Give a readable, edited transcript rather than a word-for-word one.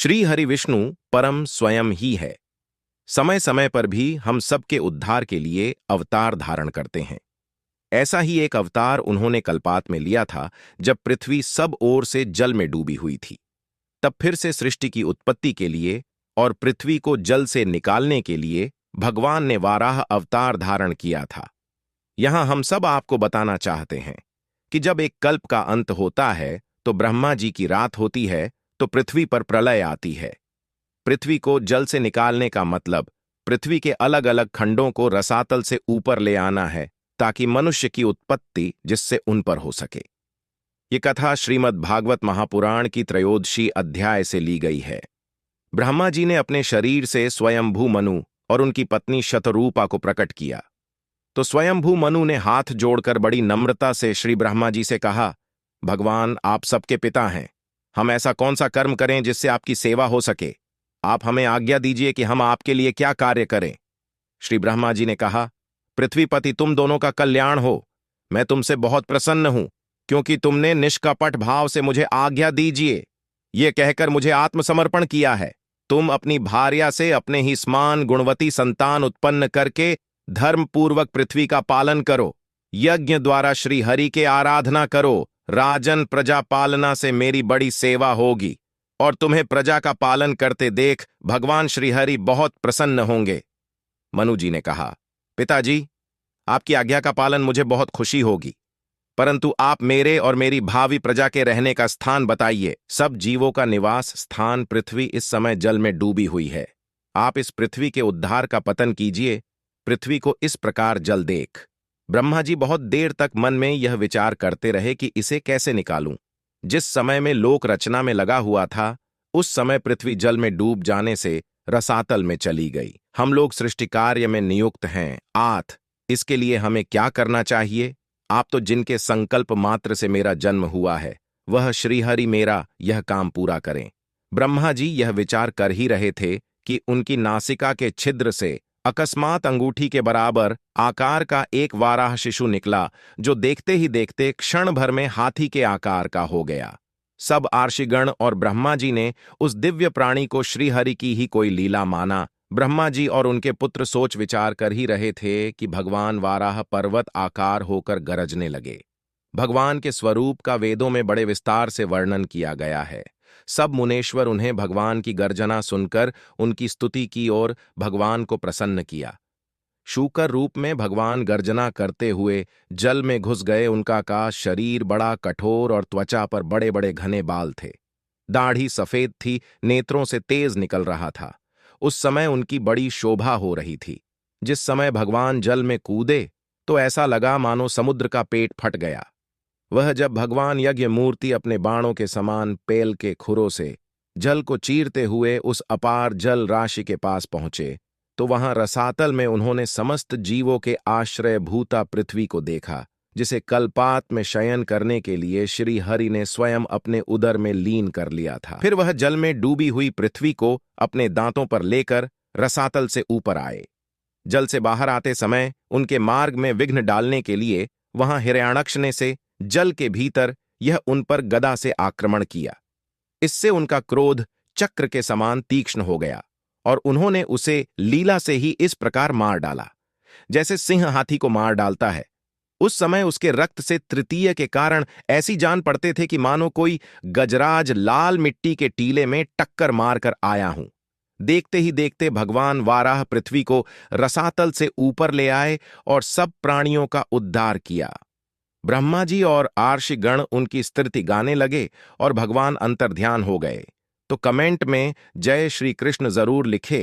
श्री हरि विष्णु परम स्वयं ही है। समय समय पर भी हम सबके उद्धार के लिए अवतार धारण करते हैं। ऐसा ही एक अवतार उन्होंने कल्पात में लिया था जब पृथ्वी सब ओर से जल में डूबी हुई थी। तब फिर से सृष्टि की उत्पत्ति के लिए और पृथ्वी को जल से निकालने के लिए भगवान ने वाराह अवतार धारण किया था। यहां हम सब आपको बताना चाहते हैं कि जब एक कल्प का अंत होता है तो ब्रह्मा जी की रात होती है तो पृथ्वी पर प्रलय आती है। पृथ्वी को जल से निकालने का मतलब पृथ्वी के अलग अलग खंडों को रसातल से ऊपर ले आना है ताकि मनुष्य की उत्पत्ति जिससे उन पर हो सके। ये कथा श्रीमद् भागवत महापुराण की त्रयोदशी अध्याय से ली गई है। ब्रह्मा जी ने अपने शरीर से स्वयंभू मनु और उनकी पत्नी शतरूपा को प्रकट किया। तो स्वयंभू मनु ने हाथ जोड़कर बड़ी नम्रता से श्री ब्रह्मा जी से कहा, भगवान आप सबके पिता हैं, हम ऐसा कौन सा कर्म करें जिससे आपकी सेवा हो सके। आप हमें आज्ञा दीजिए कि हम आपके लिए क्या कार्य करें। श्री ब्रह्मा जी ने कहा, पृथ्वीपति तुम दोनों का कल्याण हो। मैं तुमसे बहुत प्रसन्न हूं क्योंकि तुमने निष्कपट भाव से मुझे आज्ञा दीजिए ये कहकर मुझे आत्मसमर्पण किया है। तुम अपनी भार्या से अपने ही समान गुणवती संतान उत्पन्न करके धर्मपूर्वक पृथ्वी का पालन करो। यज्ञ द्वारा श्री हरि के आराधना करो। राजन प्रजा पालना से मेरी बड़ी सेवा होगी और तुम्हें प्रजा का पालन करते देख भगवान श्रीहरि बहुत प्रसन्न होंगे। मनु जी ने कहा, पिताजी आपकी आज्ञा का पालन मुझे बहुत खुशी होगी, परंतु आप मेरे और मेरी भावी प्रजा के रहने का स्थान बताइए। सब जीवों का निवास स्थान पृथ्वी इस समय जल में डूबी हुई है। आप इस पृथ्वी के उद्धार का पतन कीजिए। पृथ्वी को इस प्रकार जल देख। ब्रह्मा जी बहुत देर तक मन में यह विचार करते रहे कि इसे कैसे निकालूं। जिस समय में लोक रचना में लगा हुआ था उस समय पृथ्वी जल में डूब जाने से रसातल में चली गई। हम लोग सृष्टि कार्य में नियुक्त हैं। इसके लिए हमें क्या करना चाहिए। आप तो जिनके संकल्प मात्र से मेरा जन्म हुआ है वह श्रीहरि मेरा यह काम पूरा करें। ब्रह्मा जी यह विचार कर ही रहे थे कि उनकी नासिका के छिद्र से अकस्मात अंगूठी के बराबर आकार का एक वाराह शिशु निकला जो देखते ही देखते क्षण भर में हाथी के आकार का हो गया। सब आर्षिगण और ब्रह्मा जी ने उस दिव्य प्राणी को श्रीहरि की ही कोई लीला माना। ब्रह्मा जी और उनके पुत्र सोच विचार कर ही रहे थे कि भगवान वाराह पर्वत आकार होकर गरजने लगे। भगवान के स्वरूप का वेदों में बड़े विस्तार से वर्णन किया गया है। सब मुनेश्वर उन्हें भगवान की गर्जना सुनकर उनकी स्तुति की और भगवान को प्रसन्न किया। शूकर रूप में भगवान गर्जना करते हुए जल में घुस गए। उनका का शरीर बड़ा कठोर और त्वचा पर बड़े बड़े घने बाल थे। दाढ़ी सफेद थी, नेत्रों से तेज निकल रहा था। उस समय उनकी बड़ी शोभा हो रही थी। जिस समय भगवान जल में कूदे तो ऐसा लगा मानो समुद्र का पेट फट गया। वह जब भगवान यज्ञ मूर्ति अपने बाणों के समान पेल के खुरों से जल को चीरते हुए उस अपार जल राशि के पास पहुंचे तो वहां रसातल में उन्होंने समस्त जीवों के आश्रय भूता पृथ्वी को देखा, जिसे कल्पात में शयन करने के लिए श्री हरि ने स्वयं अपने उदर में लीन कर लिया था। फिर वह जल में डूबी हुई पृथ्वी को अपने दांतों पर लेकर रसातल से ऊपर आए। जल से बाहर आते समय उनके मार्ग में विघ्न डालने के लिए वहां हिरण्याक्ष ने से जल के भीतर यह उन पर गदा से आक्रमण किया। इससे उनका क्रोध चक्र के समान तीक्ष्ण हो गया और उन्होंने उसे लीला से ही इस प्रकार मार डाला जैसे सिंह हाथी को मार डालता है। उस समय उसके रक्त से तृतीय के कारण ऐसी जान पड़ते थे कि मानो कोई गजराज लाल मिट्टी के टीले में टक्कर मारकर आया हूं। देखते ही देखते भगवान वाराह पृथ्वी को रसातल से ऊपर ले आए और सब प्राणियों का उद्धार किया। ब्रह्मा जी और आर्षिगण उनकी स्तुति गाने लगे और भगवान अंतर्ध्यान हो गए। तो कमेंट में जय श्री कृष्ण जरूर लिखे।